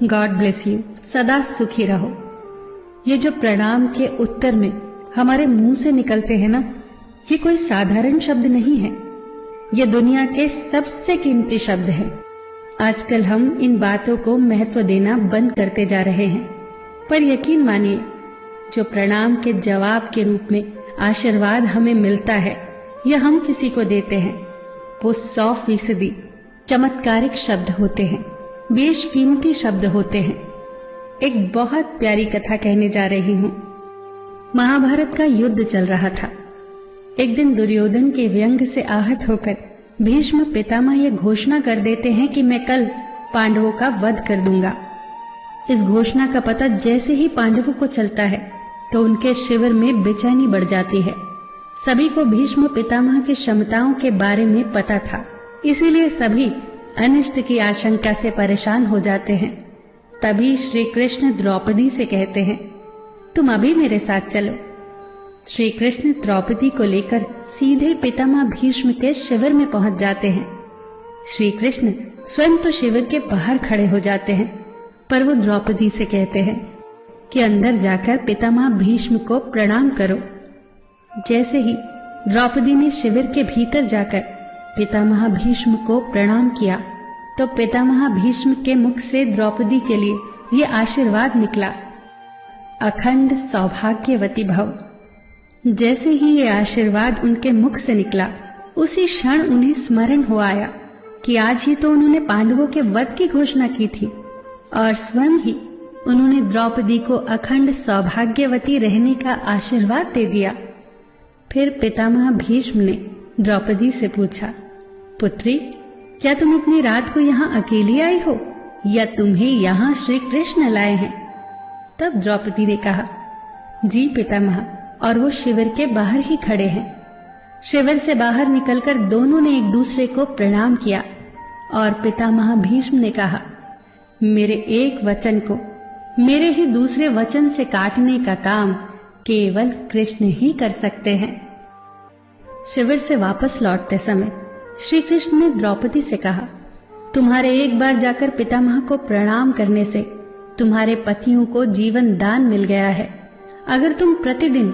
God bless you. सदा सुखी रहो। ये जो प्रणाम के उत्तर में हमारे मुंह से निकलते हैं ना, ये कोई साधारण शब्द नहीं है। ये दुनिया के सबसे कीमती शब्द हैं। आजकल हम इन बातों को महत्व देना बंद करते जा रहे हैं, पर यकीन मानिए, जो प्रणाम के जवाब के रूप में आशीर्वाद हमें मिलता है या हम किसी को देते हैं, वो 100% चमत्कारिक शब्द होते हैं, बेशकीमती शब्द होते हैं। एक बहुत प्यारी कथा कहने जा रही हूं। महाभारत का युद्ध चल रहा था। एक दिन दुर्योधन के व्यंग से आहत होकर भीष्म पितामह यह घोषणा कर देते हैं कि मैं कल पांडवों का वध कर दूंगा। इस घोषणा का पता जैसे ही पांडवों को चलता है तो उनके शिविर में बेचैनी बढ़ जाती है। सभी को भीष्म पितामह की क्षमताओं के बारे में पता था, इसीलिए सभी अनिष्ट की आशंका से परेशान हो जाते हैं। तभी श्री कृष्ण द्रौपदी से कहते हैं, तुम अभी मेरे साथ चलो। श्री कृष्ण द्रौपदी को लेकर सीधे पितामह भीष्म के शिविर में पहुंच जाते हैं। श्री कृष्ण स्वयं तो शिविर के बाहर खड़े हो जाते हैं, पर वो द्रौपदी से कहते हैं कि अंदर जाकर पितामह भीष्म को प्रणाम करो। जैसे ही द्रौपदी ने शिविर के भीतर जाकर पितामह भीष्म को प्रणाम किया तो पितामह भीष्म के मुख से द्रौपदी के लिए ये आशीर्वाद निकला, अखंड सौभाग्यवती भव। जैसे ही ये आशीर्वाद उनके मुख से निकला, उसी क्षण उन्हें स्मरण हो आया कि आज ही तो उन्होंने पांडवों के वध की घोषणा की थी और स्वयं ही उन्होंने द्रौपदी को अखंड सौभाग्यवती रहने का आशीर्वाद दे दिया। फिर पितामह भीष्म ने द्रौपदी से पूछा, पुत्री, क्या तुम इतनी रात को यहाँ अकेली आई हो या तुम्हें यहाँ श्री कृष्ण लाए हैं? तब द्रौपदी ने कहा, जी पितामह, और वो शिविर के बाहर ही खड़े हैं। शिविर से बाहर निकलकर दोनों ने एक दूसरे को प्रणाम किया और पितामह भीष्म ने कहा, मेरे एक वचन को मेरे ही दूसरे वचन से काटने का काम केवल कृष्ण ही कर सकते हैं। शिविर से वापस लौटते समय श्री कृष्ण ने द्रौपदी से कहा, तुम्हारे एक बार जाकर पितामह को प्रणाम करने से तुम्हारे पतियों को जीवन दान मिल गया है। अगर तुम प्रतिदिन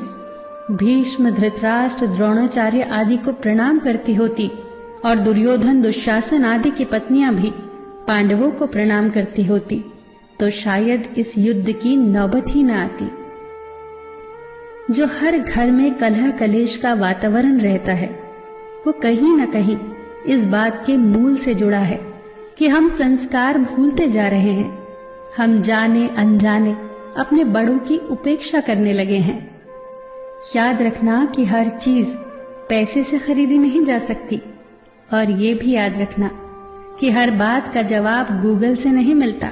भीष्म, धृतराष्ट्र, द्रोणाचार्य आदि को प्रणाम करती होती और दुर्योधन, दुशासन आदि की पत्नियां भी पांडवों को प्रणाम करती होती तो शायद इस युद्ध की नौबत ही न आती। जो हर घर में कलह कलेश का वातावरण रहता है, वो कहीं न कहीं इस बात के मूल से जुड़ा है कि हम संस्कार भूलते जा रहे हैं। हम जाने अनजाने अपने बड़ों की उपेक्षा करने लगे हैं। याद रखना कि हर चीज पैसे से खरीदी नहीं जा सकती, और ये भी याद रखना कि हर बात का जवाब गूगल से नहीं मिलता।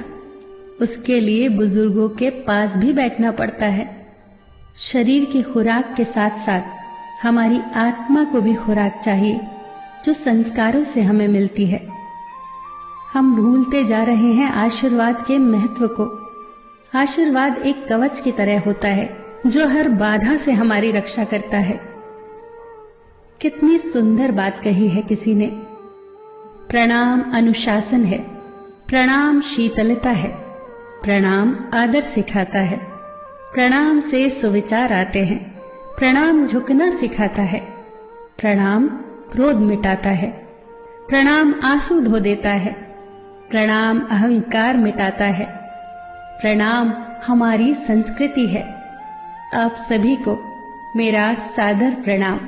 उसके लिए बुजुर्गों के पास भी बैठना पड़ता है। शरीर की खुराक के साथ साथ हमारी आत्मा को भी खुराक चाहिए, जो संस्कारों से हमें मिलती है। हम भूलते जा रहे हैं आशीर्वाद के महत्व को। आशीर्वाद एक कवच की तरह होता है जो हर बाधा से हमारी रक्षा करता है। कितनी सुंदर बात कही है किसी ने। प्रणाम अनुशासन है, प्रणाम शीतलता है, प्रणाम आदर सिखाता है, प्रणाम से सुविचार आते हैं, प्रणाम झुकना सिखाता है, प्रणाम क्रोध मिटाता है, प्रणाम आंसू धो देता है, प्रणाम अहंकार मिटाता है, प्रणाम हमारी संस्कृति है। आप सभी को मेरा सादर प्रणाम।